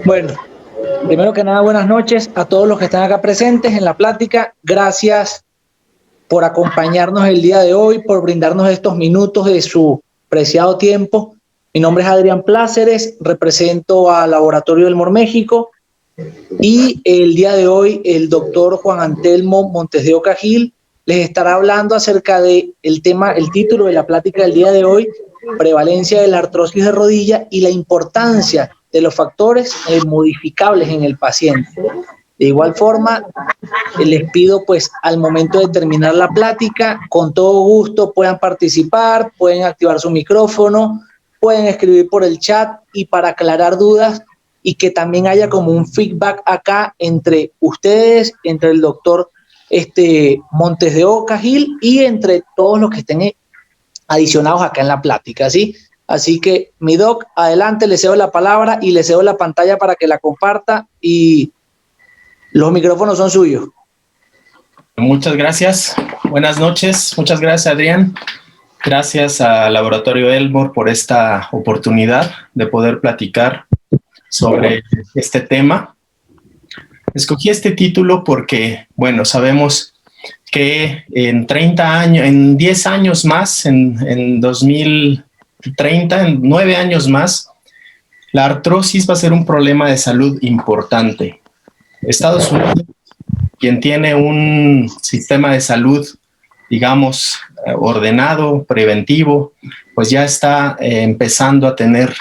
Bueno, primero que nada, buenas noches a todos los que están acá presentes en la plática. Gracias por acompañarnos el día de hoy, por brindarnos estos minutos de su preciado tiempo. Mi nombre es Adrián Pláceres, represento al Laboratorio del Mor México y el día de hoy el doctor Juan Antelmo Montes de Oca Gil les estará hablando acerca de el título de la plática del día de hoy, prevalencia de la artrosis de rodilla y la importancia de los factores modificables en el paciente. De igual forma, les pido pues al momento de terminar la plática, con todo gusto puedan participar, pueden activar su micrófono, pueden escribir por el chat y para aclarar dudas y que también haya como un feedback acá entre ustedes, entre el doctor Montes de Oca Gil y entre todos los que estén adicionados acá en la plática, ¿sí? Así que, mi doc, adelante, le cedo la palabra y le cedo la pantalla para que la comparta y los micrófonos son suyos. Muchas gracias. Buenas noches. Muchas gracias, Adrián. Gracias al Laboratorio Elmore por esta oportunidad de poder platicar sobre este tema. Escogí este título porque, bueno, sabemos que en 30 años, en 10 años más, en 2030, en 9 años más, la artrosis va a ser un problema de salud importante. Estados Unidos, quien tiene un sistema de salud, digamos, ordenado, preventivo, pues ya está empezando a tener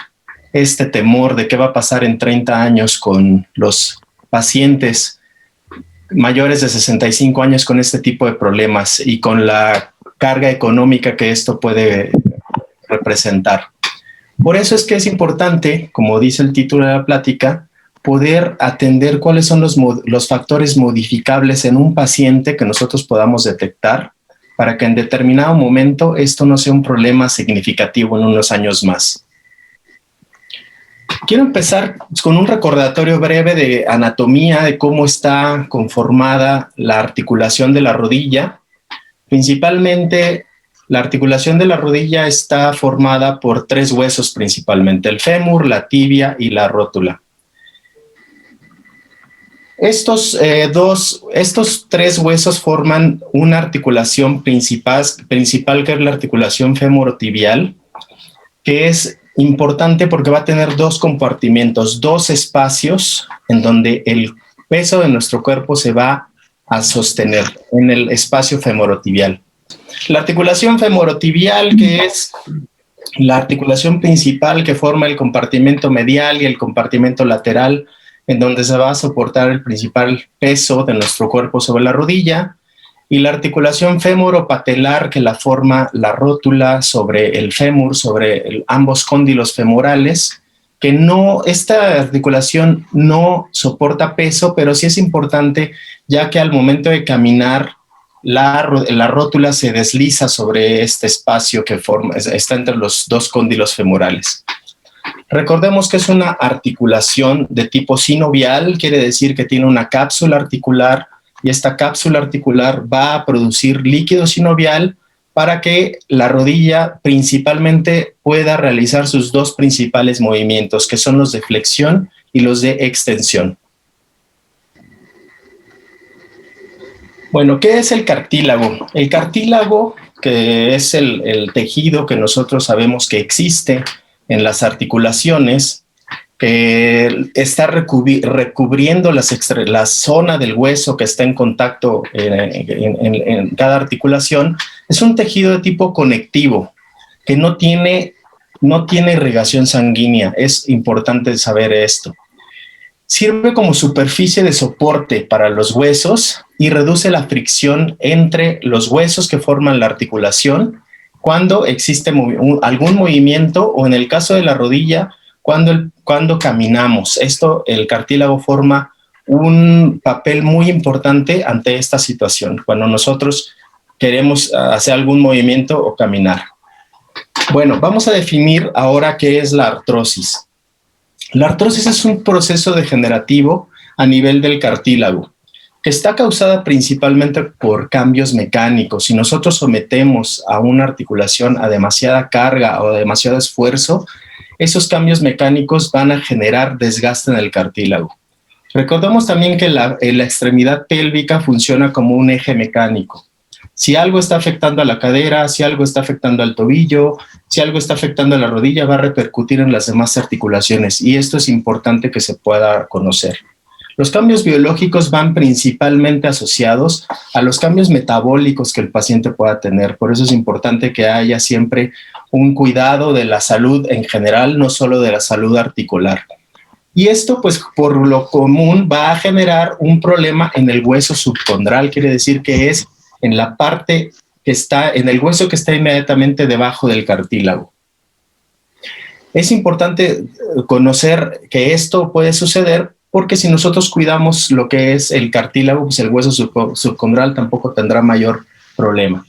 este temor de qué va a pasar en 30 años con los pacientes mayores de 65 años con este tipo de problemas y con la carga económica que esto puede representar. Por eso es que es importante, como dice el título de la plática, poder atender cuáles son los factores modificables en un paciente que nosotros podamos detectar para que en determinado momento esto no sea un problema significativo en unos años más. Quiero empezar con un recordatorio breve de anatomía, de cómo está conformada la articulación de la rodilla. Principalmente, la articulación de la rodilla está formada por 3 huesos principalmente, el fémur, la tibia y la rótula. Estos 3 huesos forman una articulación principal que es la articulación femorotibial, que es importante porque va a tener 2 compartimentos, 2 espacios en donde el peso de nuestro cuerpo se va a sostener en el espacio femorotibial. La articulación femorotibial, que es la articulación principal que forma el compartimento medial y el compartimento lateral, en donde se va a soportar el principal peso de nuestro cuerpo sobre la rodilla, y la articulación fémoro-patelar que la forma la rótula sobre el fémur, sobre ambos cóndilos femorales, que esta articulación no soporta peso, pero sí es importante ya que al momento de caminar la rótula se desliza sobre este espacio que está entre los 2 cóndilos femorales. Recordemos que es una articulación de tipo sinovial, quiere decir que tiene una cápsula articular y esta cápsula articular va a producir líquido sinovial para que la rodilla principalmente pueda realizar sus 2 principales movimientos, que son los de flexión y los de extensión. Bueno, ¿qué es el cartílago? El cartílago, que es el tejido que nosotros sabemos que existe en las articulaciones, que está recubriendo la zona del hueso que está en contacto en cada articulación, es un tejido de tipo conectivo, que no tiene irrigación sanguínea. Es importante saber esto. Sirve como superficie de soporte para los huesos y reduce la fricción entre los huesos que forman la articulación cuando existe algún movimiento o en el caso de la rodilla, cuando caminamos. El cartílago forma un papel muy importante ante esta situación, cuando nosotros queremos hacer algún movimiento o caminar. Bueno, vamos a definir ahora qué es la artrosis. La artrosis es un proceso degenerativo a nivel del cartílago, que está causada principalmente por cambios mecánicos. Si nosotros sometemos a una articulación a demasiada carga o a demasiado esfuerzo, esos cambios mecánicos van a generar desgaste en el cartílago. Recordemos también que la extremidad pélvica funciona como un eje mecánico. Si algo está afectando a la cadera, si algo está afectando al tobillo, si algo está afectando a la rodilla, va a repercutir en las demás articulaciones, y esto es importante que se pueda conocer. Los cambios biológicos van principalmente asociados a los cambios metabólicos que el paciente pueda tener. Por eso es importante que haya siempre un cuidado de la salud en general, no solo de la salud articular. Y esto, pues, por lo común va a generar un problema en el hueso subcondral, quiere decir que es en la parte que está, en el hueso que está inmediatamente debajo del cartílago. Es importante conocer que esto puede suceder porque si nosotros cuidamos lo que es el cartílago, pues el hueso subcondral tampoco tendrá mayor problema.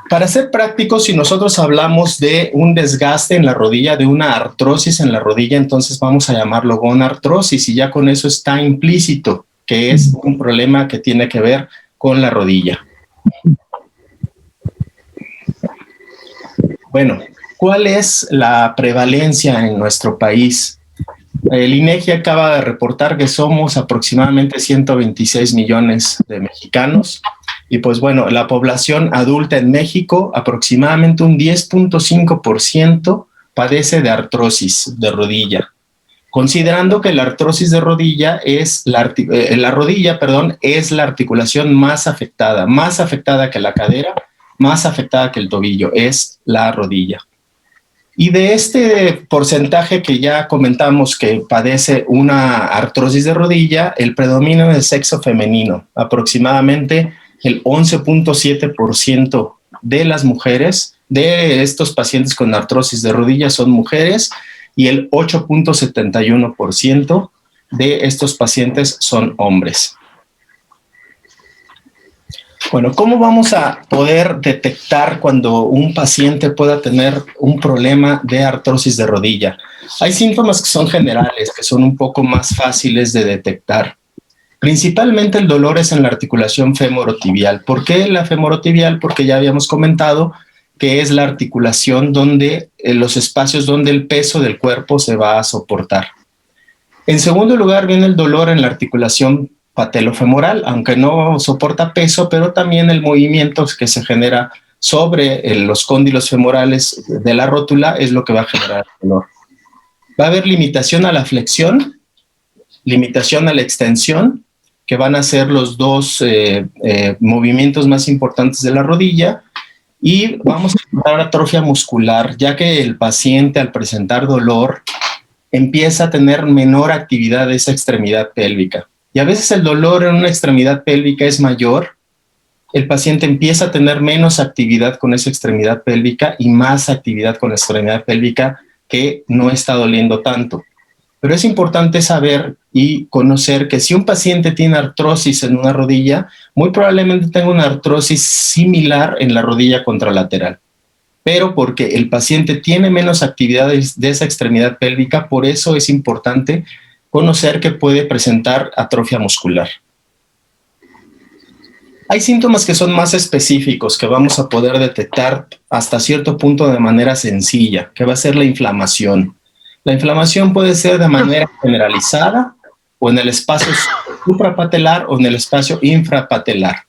Para ser prácticos, si nosotros hablamos de un desgaste en la rodilla, de una artrosis en la rodilla, entonces vamos a llamarlo gonartrosis, y ya con eso está implícito que es un problema que tiene que ver con la rodilla. Bueno, ¿cuál es la prevalencia en nuestro país? El INEGI acaba de reportar que somos aproximadamente 126 millones de mexicanos, y pues bueno, la población adulta en México, aproximadamente un 10.5% padece de artrosis de rodilla. Considerando que la artrosis de rodilla es la rodilla es la articulación más afectada que la cadera, más afectada que el tobillo, es la rodilla. Y de este porcentaje que ya comentamos que padece una artrosis de rodilla, el predominio del sexo femenino, aproximadamente el 11.7% de las mujeres de estos pacientes con artrosis de rodilla son mujeres, y el 8.71% de estos pacientes son hombres. Bueno, ¿cómo vamos a poder detectar cuando un paciente pueda tener un problema de artrosis de rodilla? Hay síntomas que son generales, que son un poco más fáciles de detectar. Principalmente el dolor es en la articulación femorotibial. ¿Por qué la femorotibial? Porque ya habíamos comentado que es la articulación donde los espacios donde el peso del cuerpo se va a soportar. En segundo lugar viene el dolor en la articulación patelofemoral, aunque no soporta peso, pero también el movimiento que se genera sobre los cóndilos femorales de la rótula es lo que va a generar el dolor. Va a haber limitación a la flexión, limitación a la extensión, que van a ser los dos movimientos más importantes de la rodilla, y vamos a encontrar atrofia muscular, ya que el paciente al presentar dolor empieza a tener menor actividad de esa extremidad pélvica. Y a veces el dolor en una extremidad pélvica es mayor, el paciente empieza a tener menos actividad con esa extremidad pélvica y más actividad con la extremidad pélvica que no está doliendo tanto. Pero es importante saber y conocer que si un paciente tiene artrosis en una rodilla, muy probablemente tenga una artrosis similar en la rodilla contralateral. Pero porque el paciente tiene menos actividades de esa extremidad pélvica, por eso es importante conocer que puede presentar atrofia muscular. Hay síntomas que son más específicos que vamos a poder detectar hasta cierto punto de manera sencilla, que va a ser la inflamación. La inflamación puede ser de manera generalizada o en el espacio suprapatelar o en el espacio infrapatelar.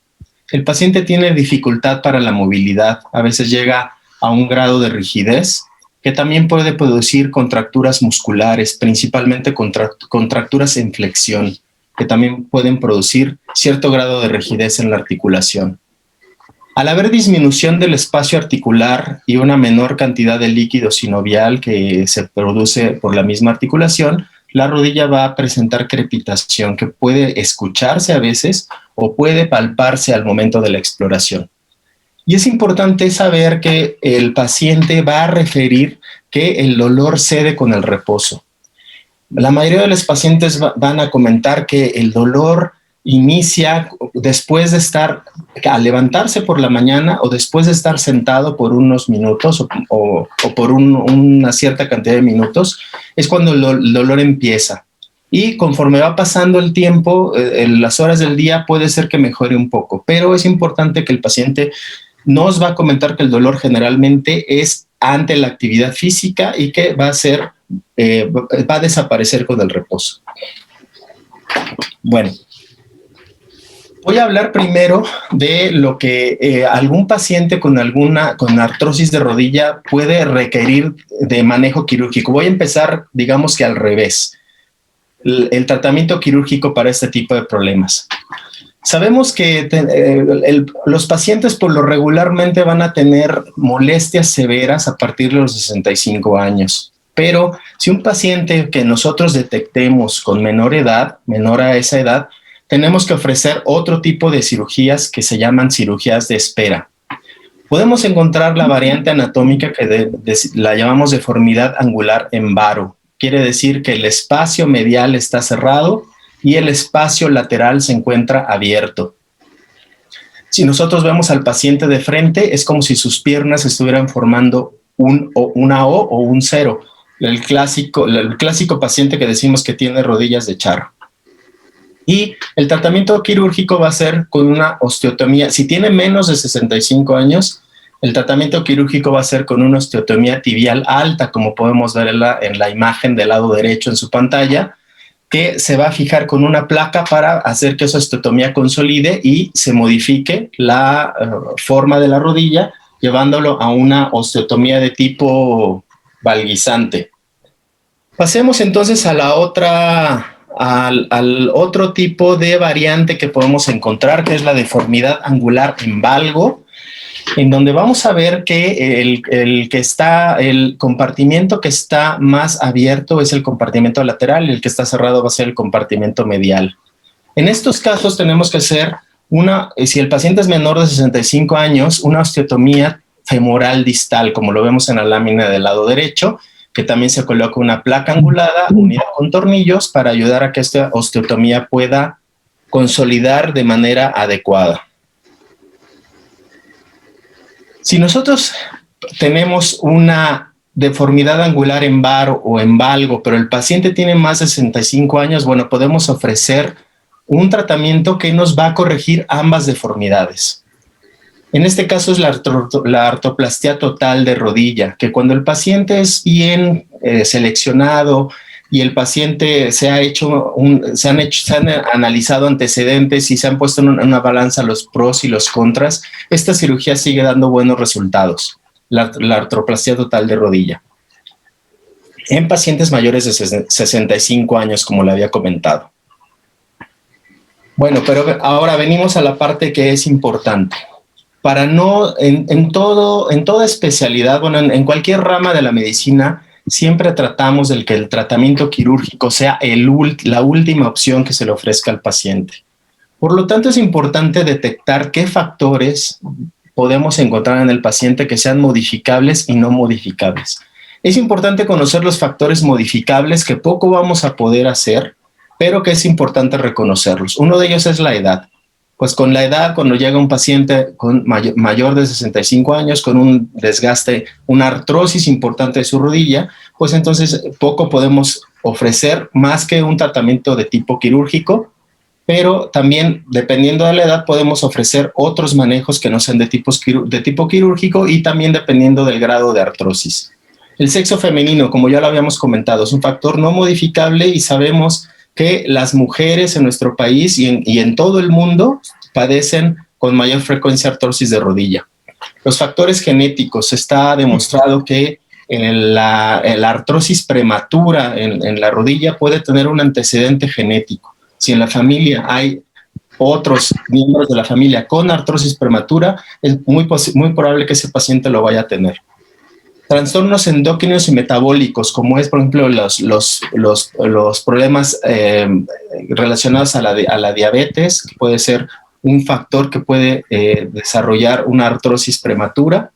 El paciente tiene dificultad para la movilidad, a veces llega a un grado de rigidez, que también puede producir contracturas musculares, principalmente contracturas en flexión, que también pueden producir cierto grado de rigidez en la articulación. Al haber disminución del espacio articular y una menor cantidad de líquido sinovial que se produce por la misma articulación, la rodilla va a presentar crepitación que puede escucharse a veces o puede palparse al momento de la exploración. Y es importante saber que el paciente va a referir que el dolor cede con el reposo. La mayoría de los pacientes van a comentar que el dolor inicia después de al levantarse por la mañana o después de estar sentado por unos minutos o por una cierta cantidad de minutos, es cuando el dolor empieza. Y conforme va pasando el tiempo, en las horas del día puede ser que mejore un poco, pero es importante que el paciente nos va a comentar que el dolor generalmente es ante la actividad física y que va a desaparecer con el reposo. Bueno, voy a hablar primero de lo que algún paciente con artrosis de rodilla puede requerir de manejo quirúrgico. Voy a empezar, digamos que al revés, el tratamiento quirúrgico para este tipo de problemas. Sabemos que los pacientes por lo regularmente van a tener molestias severas a partir de los 65 años. Pero si un paciente que nosotros detectemos con menor a esa edad, tenemos que ofrecer otro tipo de cirugías que se llaman cirugías de espera. Podemos encontrar la variante anatómica que la llamamos deformidad angular en varo. Quiere decir que el espacio medial está cerrado y el espacio lateral se encuentra abierto. Si nosotros vemos al paciente de frente, es como si sus piernas estuvieran formando una O o un cero. El clásico paciente que decimos que tiene rodillas de charro. Y el tratamiento quirúrgico va a ser con una osteotomía. Si tiene menos de 65 años, el tratamiento quirúrgico va a ser con una osteotomía tibial alta, como podemos ver en la imagen del lado derecho en su pantalla, que se va a fijar con una placa para hacer que esa osteotomía consolide y se modifique la forma de la rodilla, llevándolo a una osteotomía de tipo valguisante. Pasemos entonces al otro tipo de variante que podemos encontrar, que es la deformidad angular en valgo, en donde vamos a ver que el compartimiento que está más abierto es el compartimento lateral y el que está cerrado va a ser el compartimento medial. En estos casos tenemos que hacer si el paciente es menor de 65 años, una osteotomía femoral distal, como lo vemos en la lámina del lado derecho, que también se coloca una placa angulada unida con tornillos para ayudar a que esta osteotomía pueda consolidar de manera adecuada. Si nosotros tenemos una deformidad angular en varo o en valgo, pero el paciente tiene más de 65 años, bueno, podemos ofrecer un tratamiento que nos va a corregir ambas deformidades. En este caso es la artroplastia total de rodilla, que cuando el paciente es bien seleccionado y el paciente se han analizado antecedentes y se han puesto en una balanza los pros y los contras, esta cirugía sigue dando buenos resultados, la artroplastia total de rodilla. En pacientes mayores de 65 años, como le había comentado. Bueno, pero ahora venimos a la parte que es importante. Para en toda especialidad, bueno, en cualquier rama de la medicina, siempre tratamos del que el tratamiento quirúrgico sea la última opción que se le ofrezca al paciente. Por lo tanto, es importante detectar qué factores podemos encontrar en el paciente que sean modificables y no modificables. Es importante conocer los factores modificables que poco vamos a poder hacer, pero que es importante reconocerlos. Uno de ellos es la edad. Pues con la edad, cuando llega un paciente mayor de 65 años con un desgaste, una artrosis importante de su rodilla, pues entonces poco podemos ofrecer más que un tratamiento de tipo quirúrgico, pero también dependiendo de la edad podemos ofrecer otros manejos que no sean de tipo quirúrgico y también dependiendo del grado de artrosis. El sexo femenino, como ya lo habíamos comentado, es un factor no modificable y sabemos que las mujeres en nuestro país y en todo el mundo padecen con mayor frecuencia artrosis de rodilla. Los factores genéticos, está demostrado que la artrosis prematura en la rodilla puede tener un antecedente genético. Si en la familia hay otros miembros de la familia con artrosis prematura, es muy probable que ese paciente lo vaya a tener. Trastornos endocrinos y metabólicos, como es, por ejemplo, los problemas relacionados a la diabetes, que puede ser un factor que puede desarrollar una artrosis prematura.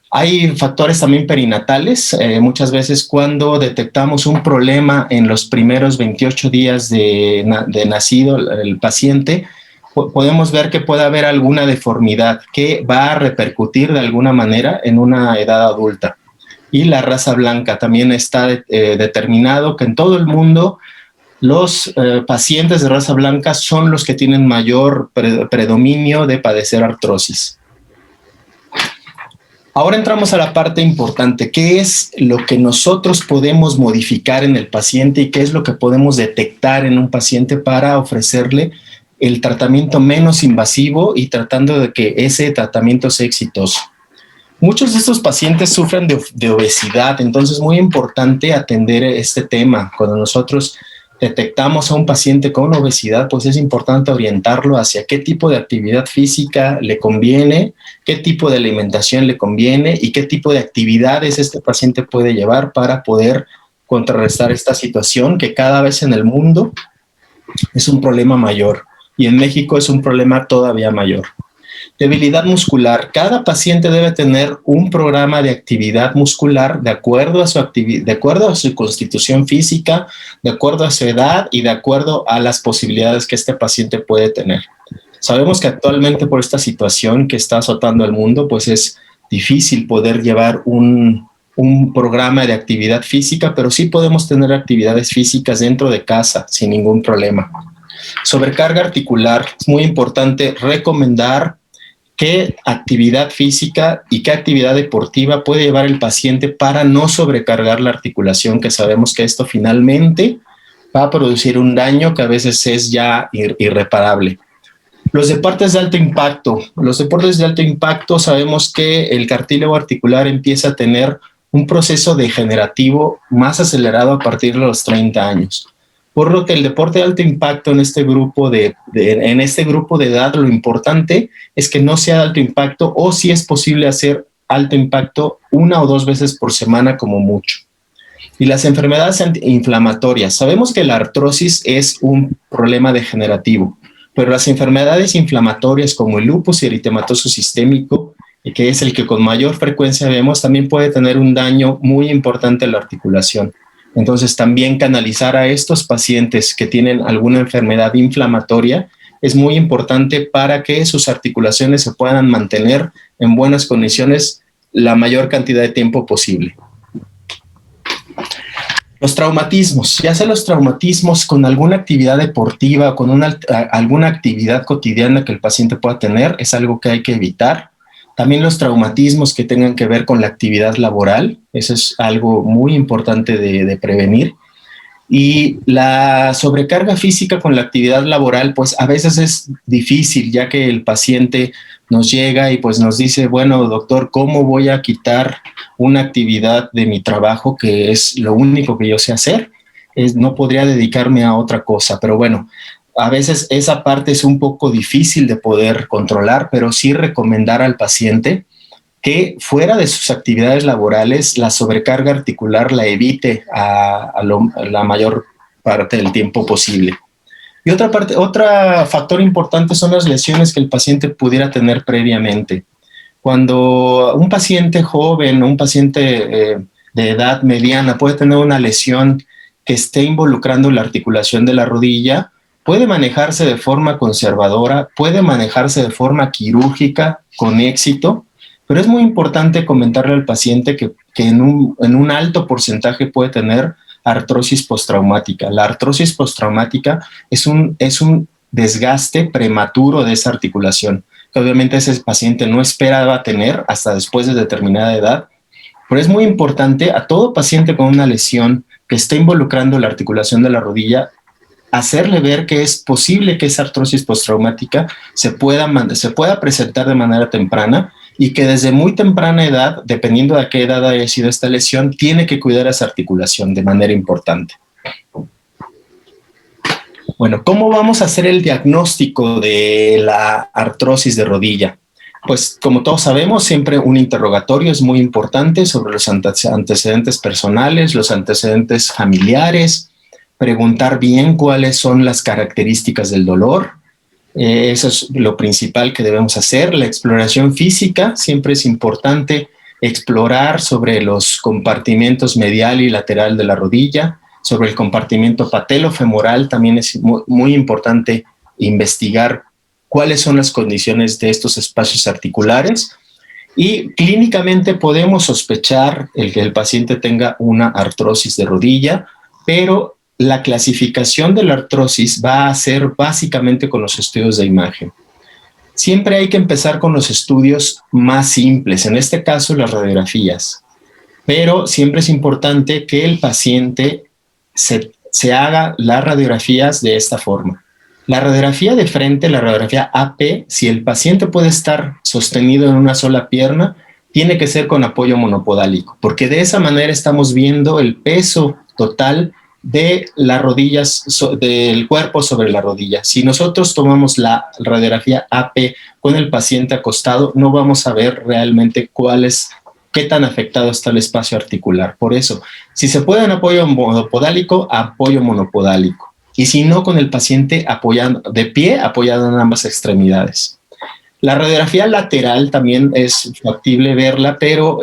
Hay factores también perinatales. Muchas veces cuando detectamos un problema en los primeros 28 días de nacido el paciente, podemos ver que puede haber alguna deformidad que va a repercutir de alguna manera en una edad adulta. Y la raza blanca también está determinado que en todo el mundo los pacientes de raza blanca son los que tienen mayor predominio de padecer artrosis. Ahora entramos a la parte importante, ¿qué es lo que nosotros podemos modificar en el paciente y qué es lo que podemos detectar en un paciente para ofrecerle el tratamiento menos invasivo y tratando de que ese tratamiento sea exitoso? Muchos de estos pacientes sufren de obesidad, entonces es muy importante atender este tema. Cuando nosotros detectamos a un paciente con obesidad, pues es importante orientarlo hacia qué tipo de actividad física le conviene, qué tipo de alimentación le conviene y qué tipo de actividades este paciente puede llevar para poder contrarrestar esta situación que cada vez en el mundo es un problema mayor y en México es un problema todavía mayor. Debilidad muscular. Cada paciente debe tener un programa de actividad muscular de acuerdo a su constitución física, de acuerdo a su edad y de acuerdo a las posibilidades que este paciente puede tener. Sabemos que actualmente por esta situación que está azotando al mundo, pues es difícil poder llevar un programa de actividad física, pero sí podemos tener actividades físicas dentro de casa sin ningún problema. Sobrecarga articular. Es muy importante recomendar qué actividad física y qué actividad deportiva puede llevar el paciente para no sobrecargar la articulación, que sabemos que esto finalmente va a producir un daño que a veces es ya irreparable. Los deportes de alto impacto. Los deportes de alto impacto sabemos que el cartílago articular empieza a tener un proceso degenerativo más acelerado a partir de los 30 años. Por lo que el deporte de alto impacto en este grupo de edad, lo importante es que no sea de alto impacto o si es posible hacer alto impacto 1 o 2 veces por semana como mucho. Y las enfermedades inflamatorias. Sabemos que la artrosis es un problema degenerativo, pero las enfermedades inflamatorias como el lupus eritematoso sistémico, que es el que con mayor frecuencia vemos, también puede tener un daño muy importante a la articulación. Entonces, también canalizar a estos pacientes que tienen alguna enfermedad inflamatoria es muy importante para que sus articulaciones se puedan mantener en buenas condiciones la mayor cantidad de tiempo posible. Los traumatismos, ya sea los traumatismos con alguna actividad deportiva, con alguna actividad cotidiana que el paciente pueda tener, es algo que hay que evitar. También los traumatismos que tengan que ver con la actividad laboral, eso es algo muy importante de prevenir. Y la sobrecarga física con la actividad laboral, pues a veces es difícil, ya que el paciente nos llega y pues nos dice, bueno, doctor, ¿cómo voy a quitar una actividad de mi trabajo que es lo único que yo sé hacer? No podría dedicarme a otra cosa, pero bueno, a veces esa parte es un poco difícil de poder controlar, pero sí recomendar al paciente que fuera de sus actividades laborales la sobrecarga articular la evite a la mayor parte del tiempo posible. Y otro factor importante son las lesiones que el paciente pudiera tener previamente. Cuando un paciente joven o un paciente de edad mediana puede tener una lesión que esté involucrando la articulación de la rodilla, puede manejarse de forma conservadora, puede manejarse de forma quirúrgica con éxito, pero es muy importante comentarle al paciente que en un alto porcentaje puede tener artrosis postraumática. La artrosis postraumática es un desgaste prematuro de esa articulación, que obviamente ese paciente no esperaba tener hasta después de determinada edad, pero es muy importante a todo paciente con una lesión que esté involucrando la articulación de la rodilla, hacerle ver que es posible que esa artrosis postraumática se pueda presentar de manera temprana y que desde muy temprana edad, dependiendo de a qué edad haya sido esta lesión, tiene que cuidar esa articulación de manera importante. Bueno, ¿cómo vamos a hacer el diagnóstico de la artrosis de rodilla? Pues como todos sabemos, siempre un interrogatorio es muy importante sobre los antecedentes personales, los antecedentes familiares, preguntar bien cuáles son las características del dolor. Eso es lo principal que debemos hacer. La exploración física, siempre es importante explorar sobre los compartimentos medial y lateral de la rodilla, sobre el compartimento patelofemoral, también es muy importante investigar cuáles son las condiciones de estos espacios articulares y clínicamente podemos sospechar que el paciente tenga una artrosis de rodilla, pero la clasificación de la artrosis va a ser básicamente con los estudios de imagen. Siempre hay que empezar con los estudios más simples, en este caso las radiografías, pero siempre es importante que el paciente se haga las radiografías de esta forma. La radiografía de frente, la radiografía AP, si el paciente puede estar sostenido en una sola pierna, tiene que ser con apoyo monopodálico, porque de esa manera estamos viendo el peso total de las rodillas, del cuerpo sobre la rodilla. Si nosotros tomamos la radiografía AP con el paciente acostado, no vamos a ver realmente qué tan afectado está el espacio articular. Por eso, si se puede en apoyo monopodálico, apoyo monopodálico. Y si no, con el paciente de pie, apoyado en ambas extremidades. La radiografía lateral también es factible verla, pero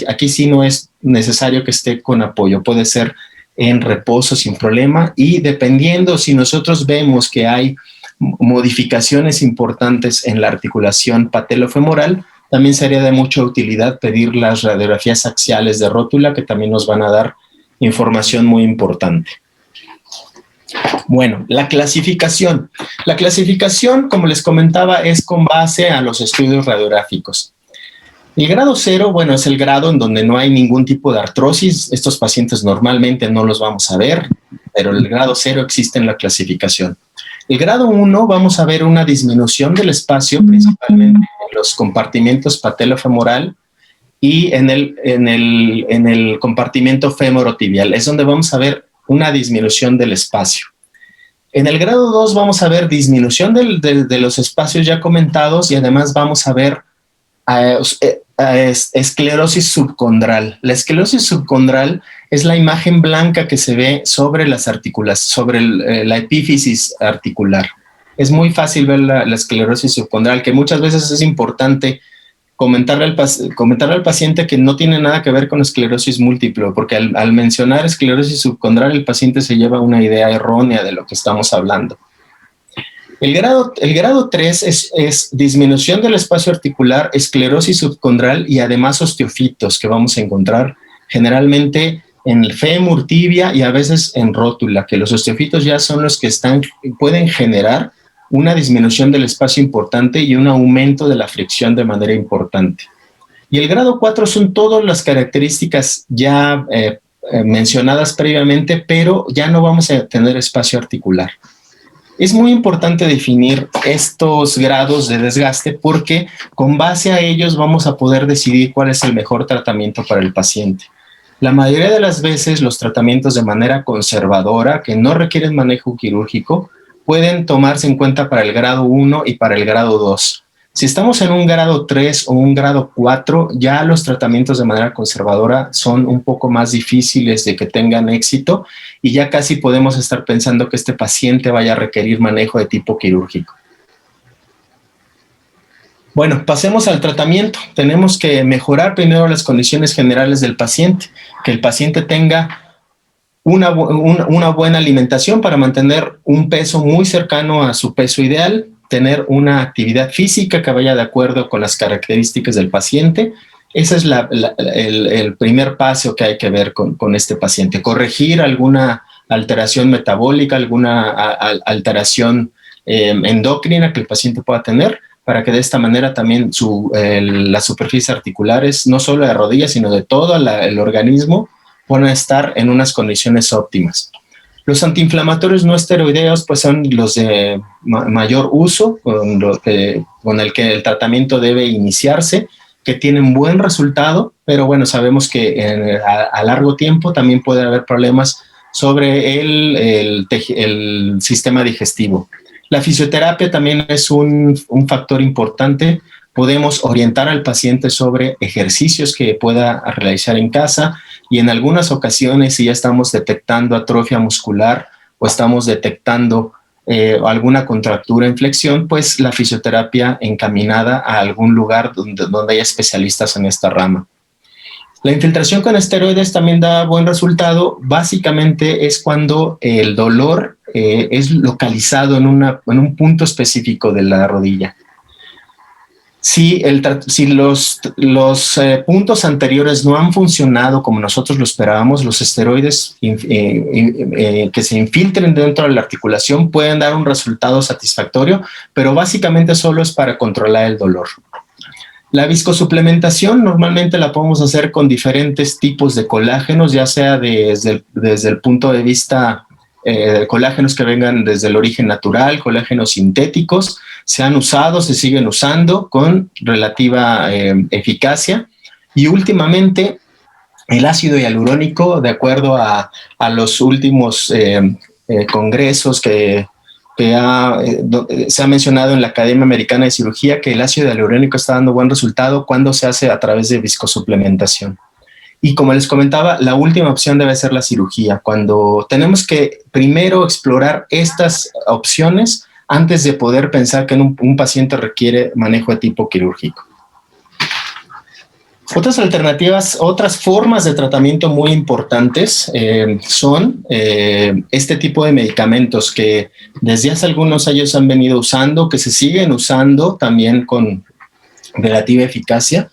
aquí sí no es necesario que esté con apoyo. Puede ser en reposo sin problema, y dependiendo si nosotros vemos que hay modificaciones importantes en la articulación patelofemoral, también sería de mucha utilidad pedir las radiografías axiales de rótula, que también nos van a dar información muy importante. Bueno, la clasificación. La clasificación, como les comentaba, es con base a los estudios radiográficos. El grado 0, bueno, es el grado en donde no hay ningún tipo de artrosis. Estos pacientes normalmente no los vamos a ver, pero el grado 0 existe en la clasificación. El grado 1 vamos a ver una disminución del espacio, principalmente en los compartimentos patelofemoral y en el compartimento femorotibial. Es donde vamos a ver una disminución del espacio. En el grado 2 vamos a ver disminución de los espacios ya comentados, y además vamos a ver esclerosis subcondral. La esclerosis subcondral es la imagen blanca que se ve sobre las sobre la epífisis articular. Es muy fácil ver la esclerosis subcondral, que muchas veces es importante comentarle al paciente que no tiene nada que ver con esclerosis múltiple, porque al mencionar esclerosis subcondral, el paciente se lleva una idea errónea de lo que estamos hablando. El grado 3 es disminución del espacio articular, esclerosis subcondral y además osteofitos, que vamos a encontrar generalmente en el fémur, tibia y a veces en rótula, que los osteofitos ya son los que pueden generar una disminución del espacio importante y un aumento de la fricción de manera importante. Y el grado 4 son todas las características ya mencionadas previamente, pero ya no vamos a tener espacio articular. Es muy importante definir estos grados de desgaste, porque con base a ellos vamos a poder decidir cuál es el mejor tratamiento para el paciente. La mayoría de las veces los tratamientos de manera conservadora, que no requieren manejo quirúrgico, pueden tomarse en cuenta para el grado 1 y para el grado 2. Si estamos en un grado 3 o un grado 4, ya los tratamientos de manera conservadora son un poco más difíciles de que tengan éxito, y ya casi podemos estar pensando que este paciente vaya a requerir manejo de tipo quirúrgico. Bueno, pasemos al tratamiento. Tenemos que mejorar primero las condiciones generales del paciente, que el paciente tenga una buena alimentación para mantener un peso muy cercano a su peso ideal, tener una actividad física que vaya de acuerdo con las características del paciente. Ese es el primer paso que hay que ver con este paciente. Corregir alguna alteración metabólica, alguna alteración endocrina que el paciente pueda tener, para que de esta manera también las superficies articulares, no solo de rodillas, sino de todo el organismo, puedan estar en unas condiciones óptimas. Los antiinflamatorios no esteroideos pues son los de mayor uso, con el que el tratamiento debe iniciarse, que tienen buen resultado, pero bueno, sabemos que a largo tiempo también puede haber problemas sobre el sistema digestivo. La fisioterapia también es un factor importante. Podemos orientar al paciente sobre ejercicios que pueda realizar en casa, y en algunas ocasiones, si ya estamos detectando atrofia muscular o estamos detectando alguna contractura en flexión, pues la fisioterapia encaminada a algún lugar donde haya especialistas en esta rama. La infiltración con esteroides también da buen resultado. Básicamente es cuando el dolor es localizado en un punto específico de la rodilla. Si los puntos anteriores no han funcionado como nosotros lo esperábamos, los esteroides que se infiltren dentro de la articulación pueden dar un resultado satisfactorio, pero básicamente solo es para controlar el dolor. La viscosuplementación normalmente la podemos hacer con diferentes tipos de colágenos, ya sea desde el punto de vista colágenos que vengan desde el origen natural, colágenos sintéticos, se han usado, se siguen usando con relativa eficacia, y últimamente el ácido hialurónico, de acuerdo a los últimos congresos que se ha mencionado en la Academia Americana de Cirugía, que el ácido hialurónico está dando buen resultado cuando se hace a través de viscosuplementación. Y como les comentaba, la última opción debe ser la cirugía, cuando tenemos que primero explorar estas opciones antes de poder pensar que un paciente requiere manejo de tipo quirúrgico. Otras alternativas, otras formas de tratamiento muy importantes son este tipo de medicamentos que desde hace algunos años han venido usando, que se siguen usando también con relativa eficacia.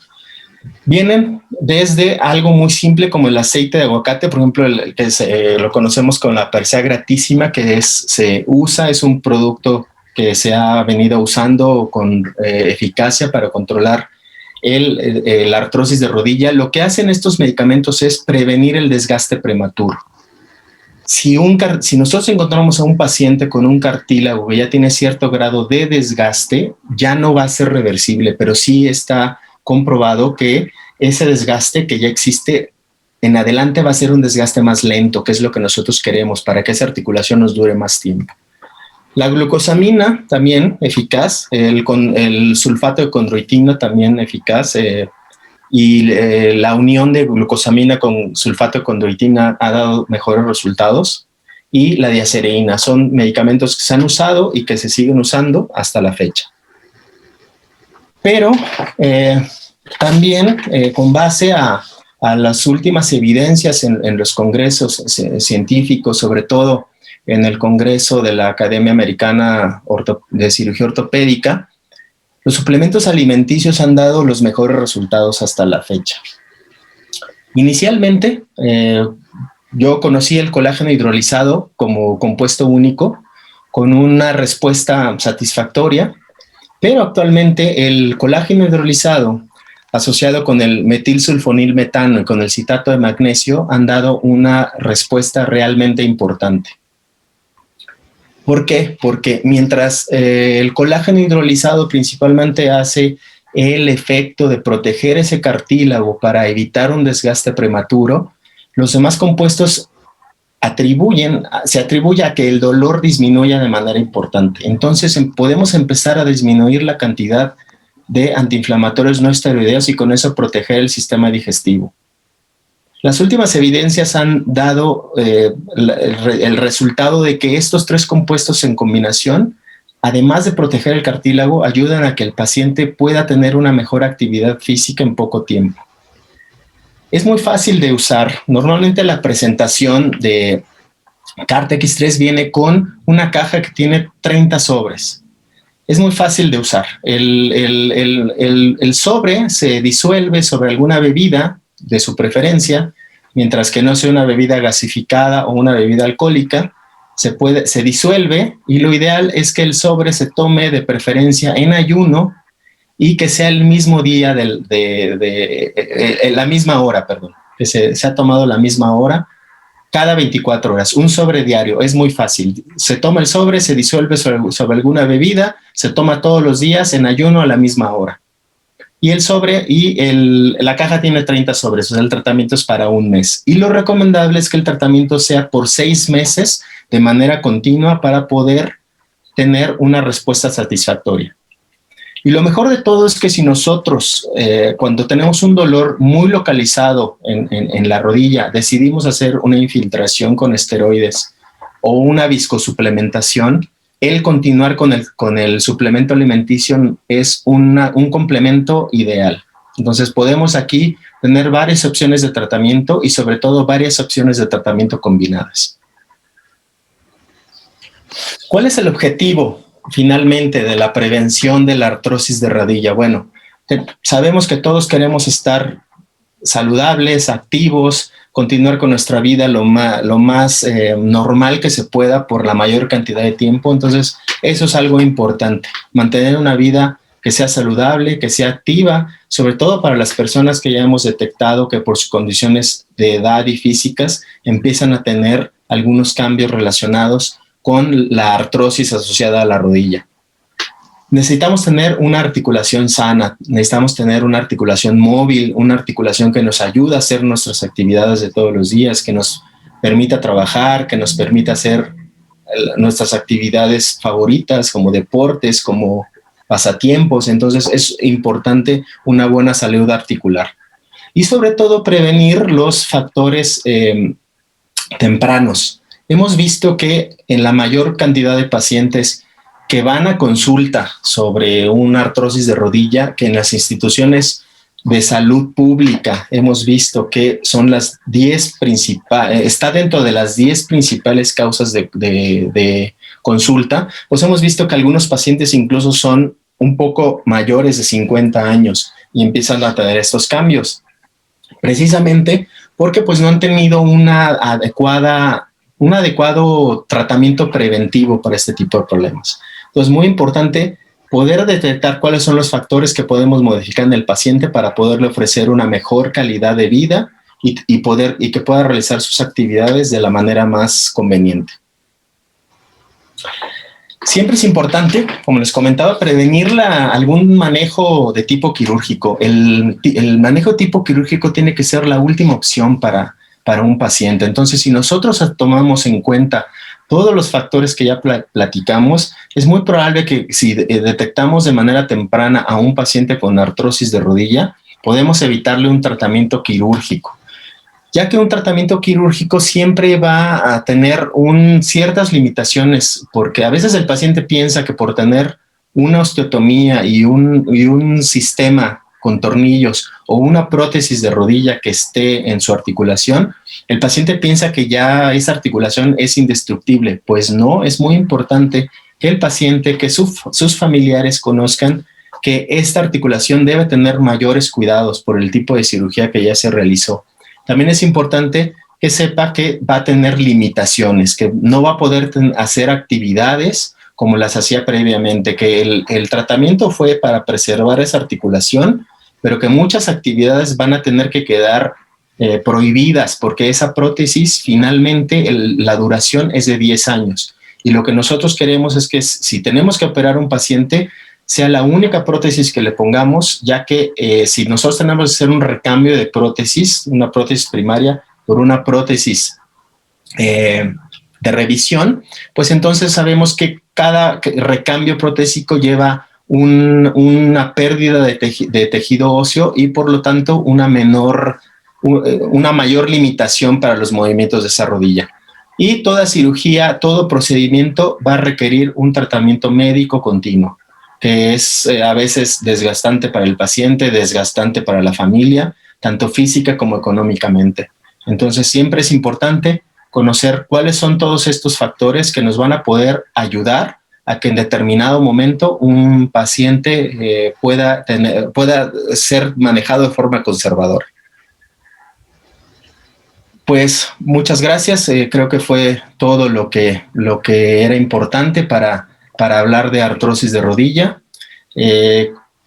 Vienen desde algo muy simple como el aceite de aguacate, por ejemplo, lo conocemos con la Persea gratísima, que es un producto que se ha venido usando con eficacia para controlar la artrosis de rodilla. Lo que hacen estos medicamentos es prevenir el desgaste prematuro. Si nosotros encontramos a un paciente con un cartílago que ya tiene cierto grado de desgaste, ya no va a ser reversible, pero sí está comprobado que ese desgaste que ya existe en adelante va a ser un desgaste más lento, que es lo que nosotros queremos para que esa articulación nos dure más tiempo. La glucosamina también eficaz, el sulfato de condroitina también eficaz, y la unión de glucosamina con sulfato de condroitina ha dado mejores resultados, y la diacereína son medicamentos que se han usado y que se siguen usando hasta la fecha. Pero también con base a las últimas evidencias en los congresos científicos, sobre todo en el Congreso de la Academia Americana de Cirugía Ortopédica, los suplementos alimenticios han dado los mejores resultados hasta la fecha. Inicialmente, yo conocí el colágeno hidrolizado como compuesto único, con una respuesta satisfactoria, pero actualmente el colágeno hidrolizado asociado con el metilsulfonilmetano y con el citato de magnesio han dado una respuesta realmente importante. ¿Por qué? Porque mientras el colágeno hidrolizado principalmente hace el efecto de proteger ese cartílago para evitar un desgaste prematuro, los demás compuestos se atribuye a que el dolor disminuya de manera importante. Entonces podemos empezar a disminuir la cantidad de antiinflamatorios no esteroideos y con eso proteger el sistema digestivo. Las últimas evidencias han dado el resultado de que estos tres compuestos en combinación, además de proteger el cartílago, ayudan a que el paciente pueda tener una mejor actividad física en poco tiempo. Es muy fácil de usar. Normalmente la presentación de CART-X3 viene con una caja que tiene 30 sobres. Es muy fácil de usar. El sobre se disuelve sobre alguna bebida de su preferencia, mientras que no sea una bebida gasificada o una bebida alcohólica, se disuelve, y lo ideal es que el sobre se tome de preferencia en ayuno y que sea el mismo día, la misma hora, perdón, que se ha tomado la misma hora cada 24 horas, un sobre diario. Es muy fácil. Se toma el sobre, se disuelve sobre alguna bebida, se toma todos los días en ayuno a la misma hora. Y el sobre la caja tiene 30 sobres, o sea, el tratamiento es para un mes. Y lo recomendable es que el tratamiento sea por 6 meses de manera continua para poder tener una respuesta satisfactoria. Y lo mejor de todo es que si nosotros, cuando tenemos un dolor muy localizado en la rodilla, decidimos hacer una infiltración con esteroides o una viscosuplementación, el continuar con el suplemento alimenticio es un complemento ideal. Entonces podemos aquí tener varias opciones de tratamiento y sobre todo varias opciones de tratamiento combinadas. ¿Cuál es el objetivo finalmente de la prevención de la artrosis de rodilla? Bueno, sabemos que todos queremos estar saludables, activos, continuar con nuestra vida lo más normal que se pueda por la mayor cantidad de tiempo. Entonces, eso es algo importante, mantener una vida que sea saludable, que sea activa, sobre todo para las personas que ya hemos detectado que por sus condiciones de edad y físicas empiezan a tener algunos cambios relacionados con la artrosis asociada a la rodilla. Necesitamos tener una articulación sana, necesitamos tener una articulación móvil, una articulación que nos ayude a hacer nuestras actividades de todos los días, que nos permita trabajar, que nos permita hacer nuestras actividades favoritas como deportes, como pasatiempos. Entonces es importante una buena salud articular. Y sobre todo prevenir los factores tempranos. Hemos visto que en la mayor cantidad de pacientes que van a consulta sobre una artrosis de rodilla, que en las instituciones de salud pública hemos visto que son las 10 principales, está dentro de las 10 principales causas de consulta, pues hemos visto que algunos pacientes incluso son un poco mayores de 50 años y empiezan a tener estos cambios, precisamente porque pues no han tenido un adecuado tratamiento preventivo para este tipo de problemas. Entonces, muy importante poder detectar cuáles son los factores que podemos modificar en el paciente para poderle ofrecer una mejor calidad de vida y que pueda realizar sus actividades de la manera más conveniente. Siempre es importante, como les comentaba, prevenir algún manejo de tipo quirúrgico. El manejo tipo quirúrgico tiene que ser la última opción para un paciente. Entonces, si nosotros tomamos en cuenta todos los factores que ya platicamos, es muy probable que si detectamos de manera temprana a un paciente con artrosis de rodilla, podemos evitarle un tratamiento quirúrgico, ya que un tratamiento quirúrgico siempre va a tener ciertas limitaciones, porque a veces el paciente piensa que por tener una osteotomía y un sistema con tornillos o una prótesis de rodilla que esté en su articulación, el paciente piensa que ya esa articulación es indestructible. Pues no, es muy importante que el paciente, que sus familiares conozcan que esta articulación debe tener mayores cuidados por el tipo de cirugía que ya se realizó. También es importante que sepa que va a tener limitaciones, que no va a poder hacer actividades como las hacía previamente, que el tratamiento fue para preservar esa articulación, pero que muchas actividades van a tener que quedar prohibidas, porque esa prótesis finalmente la duración es de 10 años. Y lo que nosotros queremos es que si tenemos que operar a un paciente, sea la única prótesis que le pongamos, ya que si nosotros tenemos que hacer un recambio de prótesis, una prótesis primaria por una prótesis de revisión, pues entonces sabemos que cada recambio protésico lleva una pérdida de tejido óseo y por lo tanto una mayor limitación para los movimientos de esa rodilla. Y toda cirugía, todo procedimiento va a requerir un tratamiento médico continuo, que es a veces desgastante para el paciente, desgastante para la familia, tanto física como económicamente. Entonces siempre es importante conocer cuáles son todos estos factores que nos van a poder ayudar a que en determinado momento un paciente pueda ser manejado de forma conservadora. Pues muchas gracias. Creo que fue todo lo que era importante para hablar de artrosis de rodilla.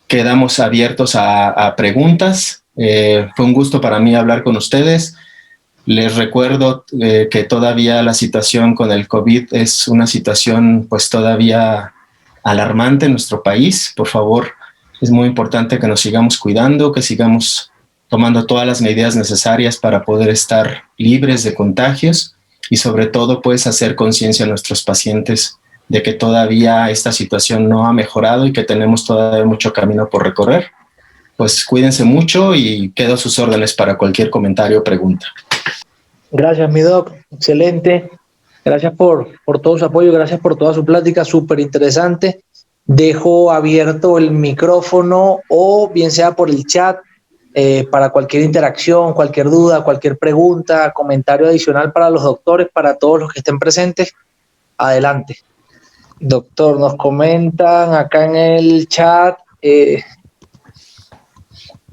Quedamos abiertos a preguntas. Fue un gusto para mí hablar con ustedes. Les recuerdo que todavía la situación con el COVID es una situación pues todavía alarmante en nuestro país. Por favor, es muy importante que nos sigamos cuidando, que sigamos tomando todas las medidas necesarias para poder estar libres de contagios y sobre todo pues hacer conciencia a nuestros pacientes de que todavía esta situación no ha mejorado y que tenemos todavía mucho camino por recorrer. Pues cuídense mucho y quedo a sus órdenes para cualquier comentario o pregunta. Gracias, mi doc. Excelente. Gracias por todo su apoyo, gracias por toda su plática, súper interesante. Dejo abierto el micrófono o bien sea por el chat para cualquier interacción, cualquier duda, cualquier pregunta, comentario adicional para los doctores, para todos los que estén presentes. Adelante. Doctor, nos comentan acá en el chat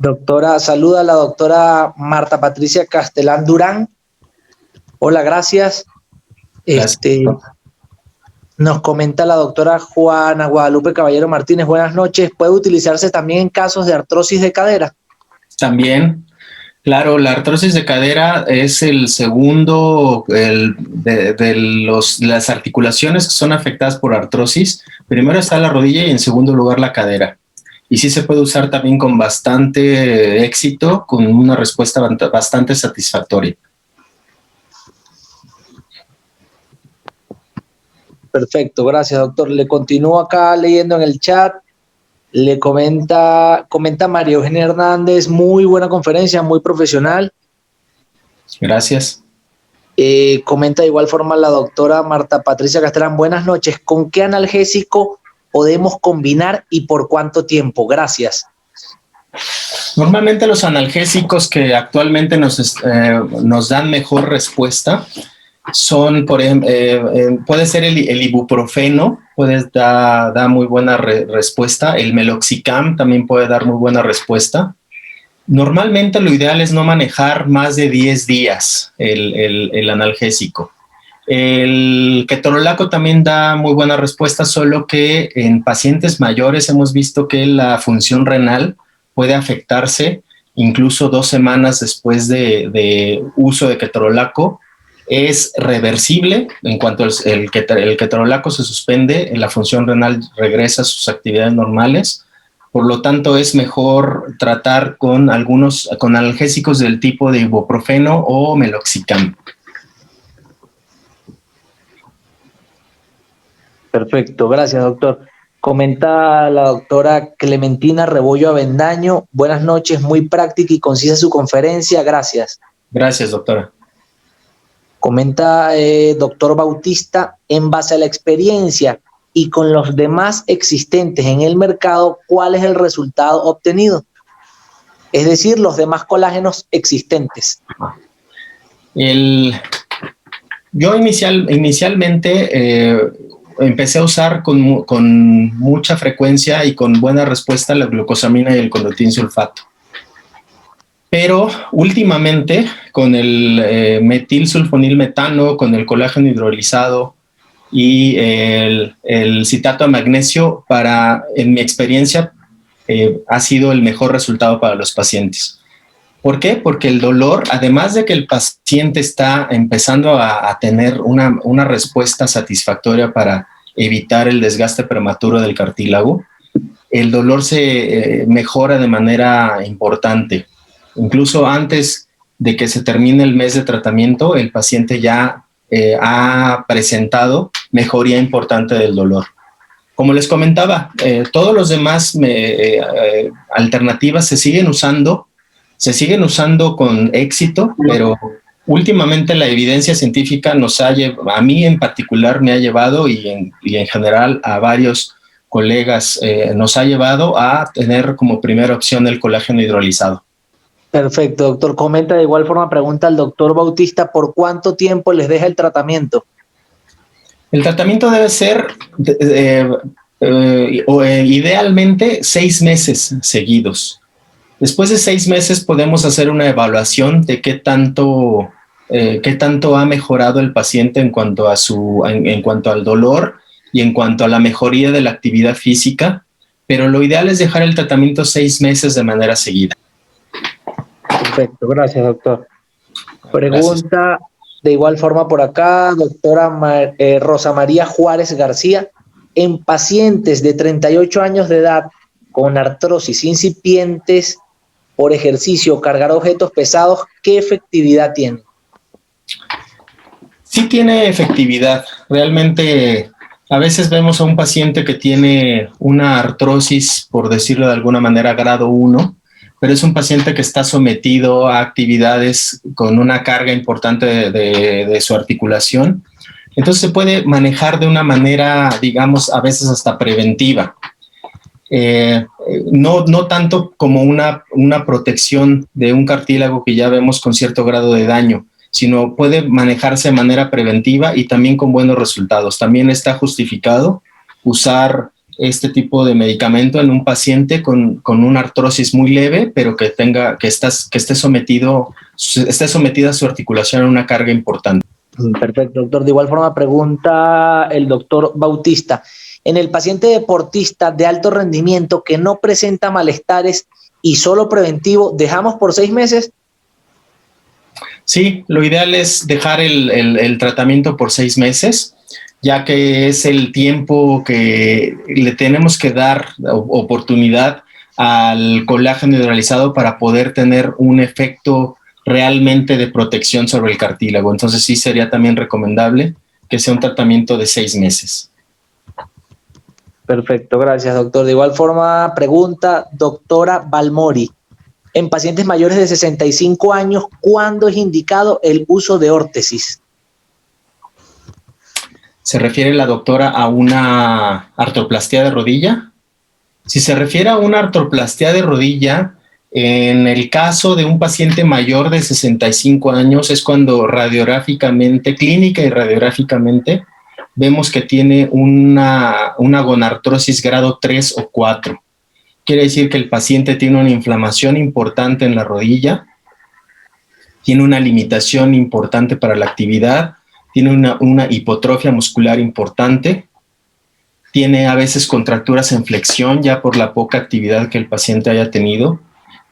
Doctora, saluda a la doctora Marta Patricia Castellán Durán. Hola, gracias. Gracias. Nos comenta la doctora Juana Guadalupe Caballero Martínez. Buenas noches. ¿Puede utilizarse también en casos de artrosis de cadera? También, claro, la artrosis de cadera es el segundo las articulaciones que son afectadas por artrosis. Primero está la rodilla y en segundo lugar la cadera. Y sí se puede usar también con bastante éxito, con una respuesta bastante satisfactoria. Perfecto, gracias, doctor. Le continúo acá leyendo en el chat. Le comenta María Eugenia Hernández, muy buena conferencia, muy profesional. Gracias. Comenta de igual forma la doctora Marta Patricia Castellán, buenas noches. ¿Con qué analgésico podemos combinar y por cuánto tiempo? Gracias. Normalmente los analgésicos que actualmente nos dan mejor respuesta son, por ejemplo, puede ser el ibuprofeno, da muy buena respuesta. El meloxicam también puede dar muy buena respuesta. Normalmente lo ideal es no manejar más de 10 días el analgésico. El ketorolaco también da muy buena respuesta, solo que en pacientes mayores hemos visto que la función renal puede afectarse incluso 2 semanas después de uso de ketorolaco. Es reversible en cuanto el ketorolaco se suspende, la función renal regresa a sus actividades normales. Por lo tanto, es mejor tratar con analgésicos del tipo de ibuprofeno o meloxicam. Perfecto, gracias, doctor. Comenta la doctora Clementina Rebollo Avendaño. Buenas noches, muy práctica y concisa su conferencia. Gracias. Gracias, doctora. Comenta doctor Bautista, en base a la experiencia y con los demás existentes en el mercado, ¿cuál es el resultado obtenido? Es decir, los demás colágenos existentes. Yo inicialmente empecé a usar con mucha frecuencia y con buena respuesta la glucosamina y el conductín sulfato. Pero últimamente con el metilsulfonilmetano, con el colágeno hidrolizado y el citato de magnesio, en mi experiencia, ha sido el mejor resultado para los pacientes. ¿Por qué? Porque el dolor, además de que el paciente está empezando a tener una respuesta satisfactoria para evitar el desgaste prematuro del cartílago, el dolor se mejora de manera importante. Incluso antes de que se termine el mes de tratamiento, el paciente ya ha presentado mejoría importante del dolor. Como les comentaba, todos los demás alternativas se siguen usando con éxito, pero últimamente la evidencia científica a mí en particular me ha llevado y en general a varios colegas nos ha llevado a tener como primera opción el colágeno hidrolizado. Perfecto, doctor. Comenta de igual forma, pregunta al doctor Bautista, ¿por cuánto tiempo les deja el tratamiento? El tratamiento debe ser idealmente 6 meses seguidos. Después de 6 meses podemos hacer una evaluación de qué tanto ha mejorado el paciente en cuanto al dolor y en cuanto a la mejoría de la actividad física, pero lo ideal es dejar el tratamiento 6 meses de manera seguida. Perfecto, gracias, doctor. Pregunta gracias. De igual forma por acá, doctora Rosa María Juárez García. En pacientes de 38 años de edad con artrosis incipientes por ejercicio o cargar objetos pesados, ¿qué efectividad tiene? Sí tiene efectividad. Realmente a veces vemos a un paciente que tiene una artrosis, por decirlo de alguna manera, grado 1, pero es un paciente que está sometido a actividades con una carga importante de su articulación. Entonces se puede manejar de una manera, digamos, a veces hasta preventiva. No tanto como una protección de un cartílago que ya vemos con cierto grado de daño, sino puede manejarse de manera preventiva y también con buenos resultados. También está justificado usar este tipo de medicamento en un paciente con una artrosis muy leve, pero que esté sometida a su articulación a una carga importante. Perfecto, doctor. De igual forma, pregunta el doctor Bautista. En el paciente deportista de alto rendimiento que no presenta malestares y solo preventivo, ¿dejamos por 6 meses? Sí, lo ideal es dejar el tratamiento por 6 meses, ya que es el tiempo que le tenemos que dar oportunidad al colágeno hidrolizado para poder tener un efecto realmente de protección sobre el cartílago. Entonces sí sería también recomendable que sea un tratamiento de 6 meses. Perfecto, gracias, doctor. De igual forma, pregunta doctora Balmori. En pacientes mayores de 65 años, ¿cuándo es indicado el uso de órtesis? ¿Se refiere la doctora a una artroplastia de rodilla? Si se refiere a una artroplastia de rodilla, en el caso de un paciente mayor de 65 años es cuando radiográficamente, clínica y radiográficamente, vemos que tiene una gonartrosis grado 3 o 4. Quiere decir que el paciente tiene una inflamación importante en la rodilla, tiene una limitación importante para la actividad, tiene una hipotrofia muscular importante, tiene a veces contracturas en flexión ya por la poca actividad que el paciente haya tenido,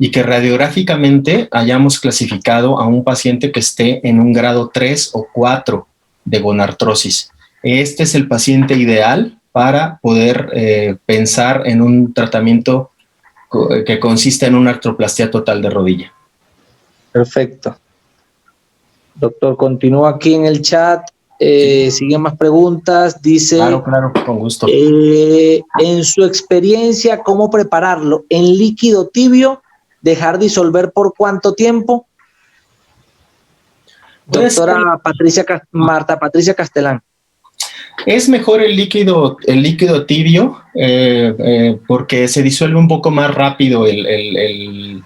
y que radiográficamente hayamos clasificado a un paciente que esté en un grado 3 o 4 de gonartrosis. Este es el paciente ideal para poder pensar en un tratamiento que consiste en una artroplastia total de rodilla. Perfecto. Doctor, continúa aquí en el chat. Siguen más preguntas. Dice, Claro, con gusto. En su experiencia, ¿cómo prepararlo? ¿En líquido tibio? ¿Dejar disolver por cuánto tiempo? Doctora Marta Patricia Castelán. Es mejor el líquido tibio porque se disuelve un poco más rápido el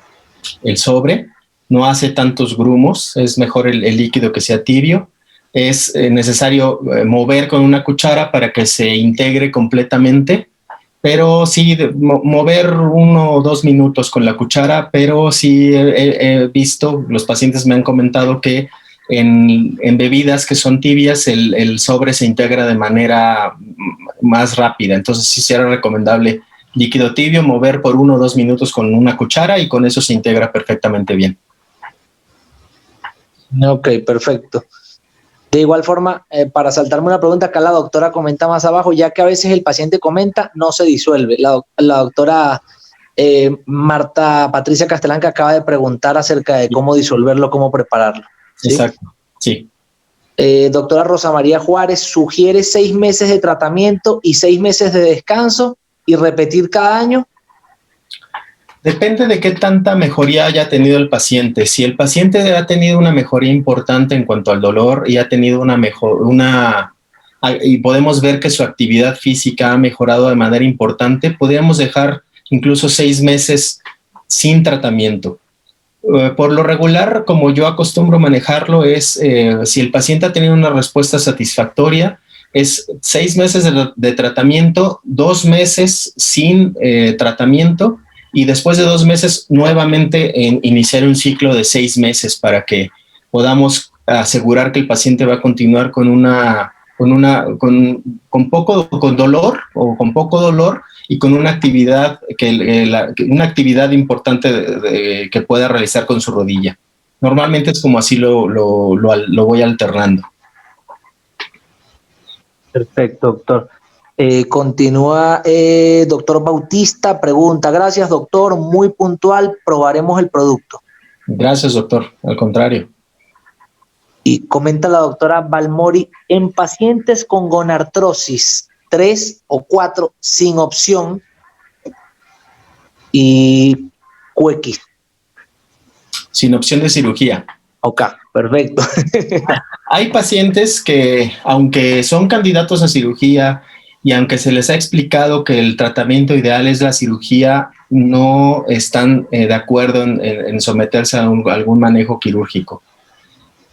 sobre, no hace tantos grumos, es mejor el líquido que sea tibio. Es necesario mover con una cuchara para que se integre completamente, pero sí mover 1 o 2 minutos con la cuchara, pero sí he visto, los pacientes me han comentado que en bebidas que son tibias el sobre se integra de manera más rápida, entonces sí será recomendable líquido tibio, mover por 1 o 2 minutos con una cuchara y con eso se integra perfectamente bien. Ok, perfecto. De igual forma, para saltarme una pregunta, acá la doctora comenta más abajo, ya que a veces el paciente comenta, no se disuelve. La doctora Marta Patricia Castelán, que acaba de preguntar acerca de cómo disolverlo, cómo prepararlo. ¿Sí? Exacto, sí. Doctora Rosa María Juárez, sugiere 6 meses de tratamiento y 6 meses de descanso y repetir cada año. Depende de qué tanta mejoría haya tenido el paciente. Si el paciente ha tenido una mejoría importante en cuanto al dolor y ha tenido y podemos ver que su actividad física ha mejorado de manera importante, podríamos dejar incluso 6 meses sin tratamiento. Por lo regular, como yo acostumbro manejarlo, es si el paciente ha tenido una respuesta satisfactoria, es 6 meses de tratamiento, 2 meses sin tratamiento, y después de 2 meses nuevamente iniciar un ciclo de 6 meses para que podamos asegurar que el paciente va a continuar con dolor o con poco dolor y con una actividad una actividad importante que pueda realizar con su rodilla. Normalmente es como así lo voy alternando. Perfecto, doctor. Continúa doctor Bautista, pregunta, gracias doctor, muy puntual, probaremos el producto. Gracias doctor, al contrario. Y comenta la doctora Balmori, en pacientes con gonartrosis 3 o 4 sin opción y QX. Sin opción de cirugía. Ok, perfecto. Hay pacientes que, aunque son candidatos a cirugía y aunque se les ha explicado que el tratamiento ideal es la cirugía, no están de acuerdo en someterse a algún manejo quirúrgico.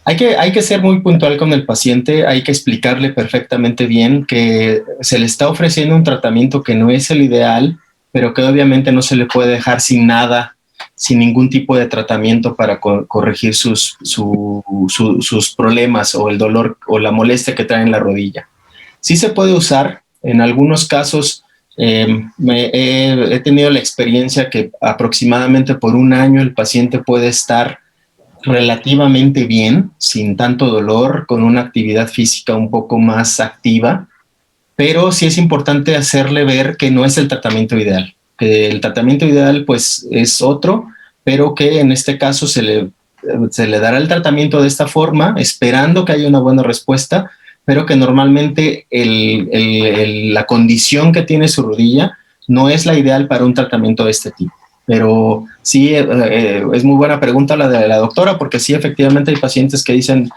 Hay que ser muy puntual con el paciente, hay que explicarle perfectamente bien que se le está ofreciendo un tratamiento que no es el ideal, pero que obviamente no se le puede dejar sin nada, sin ningún tipo de tratamiento para corregir sus problemas o el dolor o la molestia que trae en la rodilla. Sí se puede usar, en algunos casos he tenido la experiencia que aproximadamente por un año el paciente puede estar relativamente bien, sin tanto dolor, con una actividad física un poco más activa, pero sí es importante hacerle ver que no es el tratamiento ideal, que el tratamiento ideal pues es otro, pero que en este caso se le dará el tratamiento de esta forma, esperando que haya una buena respuesta, pero que normalmente la condición que tiene su rodilla no es la ideal para un tratamiento de este tipo. Pero sí, es muy buena pregunta la de la doctora, porque sí, efectivamente hay pacientes que dicen,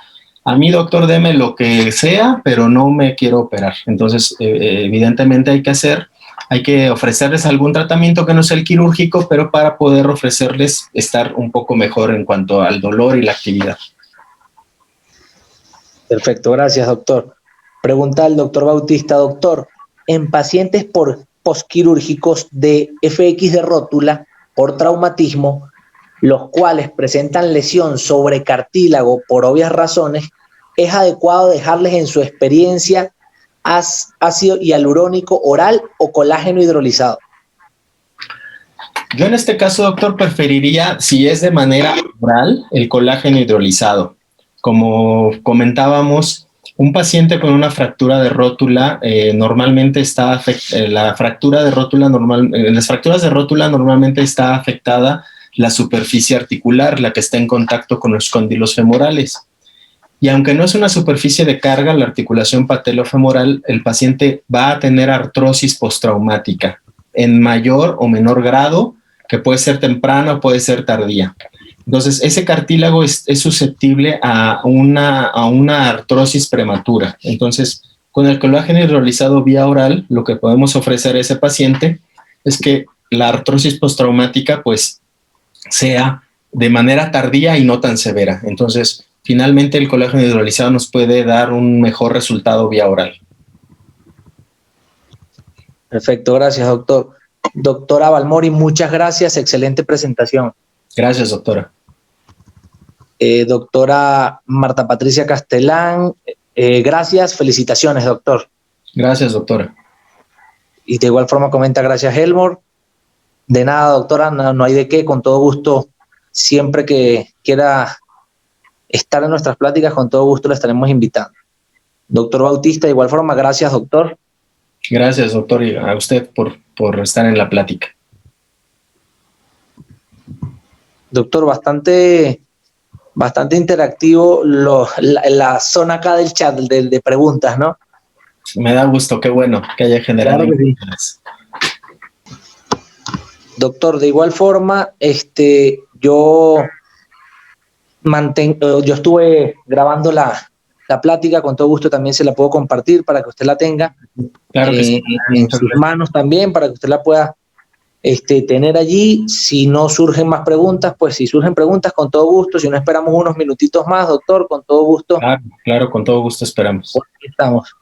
a mí doctor, deme lo que sea, pero no me quiero operar. Entonces, evidentemente hay que ofrecerles algún tratamiento que no sea el quirúrgico, pero para poder ofrecerles estar un poco mejor en cuanto al dolor y la actividad. Perfecto, gracias, doctor. Pregunta al doctor Bautista, doctor, en pacientes posquirúrgicos de FX de rótula por traumatismo, los cuales presentan lesión sobre cartílago por obvias razones, ¿es adecuado dejarles en su experiencia ácido hialurónico oral o colágeno hidrolizado? Yo en este caso, doctor, preferiría, si es de manera oral, el colágeno hidrolizado. Como comentábamos, un paciente con una fractura de rótula normalmente está las fracturas de rótula normalmente está afectada la superficie articular, la que está en contacto con los cóndilos femorales. Y aunque no es una superficie de carga, la articulación patelofemoral, el paciente va a tener artrosis postraumática en mayor o menor grado, que puede ser temprana o puede ser tardía. Entonces, ese cartílago es susceptible a una artrosis prematura. Entonces, con el colágeno hidrolizado vía oral, lo que podemos ofrecer a ese paciente es que la artrosis postraumática pues sea de manera tardía y no tan severa. Entonces, finalmente el colágeno hidrolizado nos puede dar un mejor resultado vía oral. Perfecto, gracias, doctor. Doctora Balmori, muchas gracias, excelente presentación. Gracias, doctora. Doctora Marta Patricia Castellán, gracias, felicitaciones, doctor. Gracias, doctora. Y de igual forma comenta, gracias, Elmore. De nada, doctora, no hay de qué, con todo gusto, siempre que quiera estar en nuestras pláticas, con todo gusto le estaremos invitando. Doctor Bautista, de igual forma, gracias, doctor. Gracias, doctor, y a usted por estar en la plática. Doctor, bastante interactivo la zona acá del chat de preguntas, ¿no? Me da gusto, qué bueno que haya generado claro que sí. Doctor, de igual forma, yo estuve grabando la plática, con todo gusto también se la puedo compartir para que usted la tenga claro que sí. en sus manos también, para que usted la pueda tener allí. Si no surgen más preguntas, pues si surgen preguntas, con todo gusto. Si no, esperamos unos minutitos más, doctor, con todo gusto. Claro, con todo gusto esperamos. Pues aquí estamos.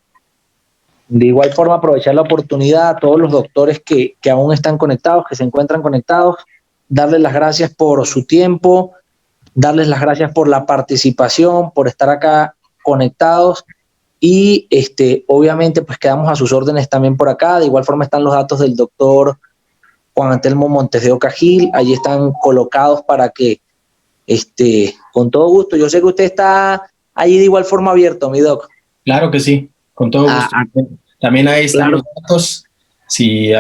De igual forma, aprovechar la oportunidad a todos los doctores que aún están conectados, que se encuentran conectados, darles las gracias por su tiempo, darles las gracias por la participación, por estar acá conectados y obviamente pues quedamos a sus órdenes también por acá. De igual forma están los datos del doctor Juan Antelmo Montes de Oca Gil, allí están colocados para que con todo gusto, yo sé que usted está allí de igual forma abierto, mi doc. Claro que sí, con todo gusto. También ahí están los datos, si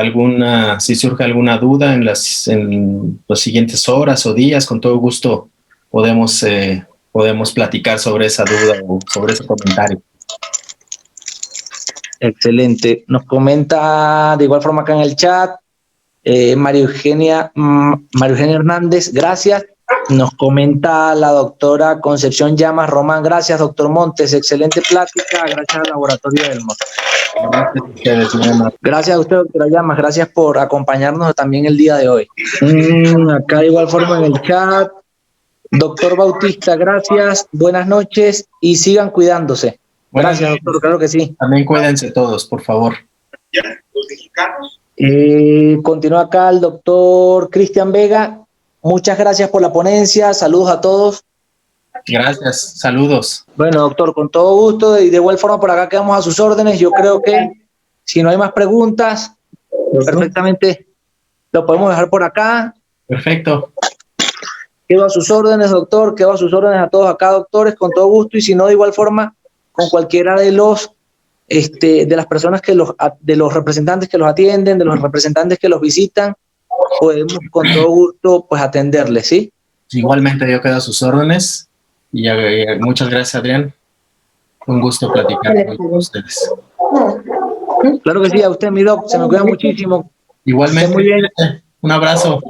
surge alguna duda en las siguientes horas o días, con todo gusto podemos platicar sobre esa duda o sobre ese comentario. Excelente. Nos comenta de igual forma acá en el chat María Eugenia Hernández, gracias. Nos comenta la doctora Concepción Llamas Román, gracias, doctor Montes, excelente plática, gracias al laboratorio Elmore. Gracias a usted, doctora Llamas, gracias por acompañarnos también el día de hoy. Acá de igual forma en el chat, Doctor Bautista, gracias, buenas noches y sigan cuidándose. Gracias, doctor, claro que sí. También cuídense todos, por favor. Continúa acá el doctor Cristian Vega. Muchas gracias por la ponencia. Saludos a todos. Gracias, saludos. Bueno, doctor, con todo gusto y de igual forma por acá quedamos a sus órdenes. Yo creo que si no hay más preguntas, perfectamente lo podemos dejar por acá. Perfecto. Quedo a sus órdenes, doctor. Quedo a sus órdenes a todos acá, doctores, con todo gusto. Y si no, de igual forma, con cualquiera de de las personas de los representantes que los atienden, de los representantes que los visitan, podemos con todo gusto pues atenderles, ¿sí? Igualmente yo quedo a sus órdenes y muchas gracias, Adrián. Un gusto platicar con ustedes. Claro que sí, a usted, mi doc, se me cuida muchísimo. Igualmente, muy bien. Un abrazo.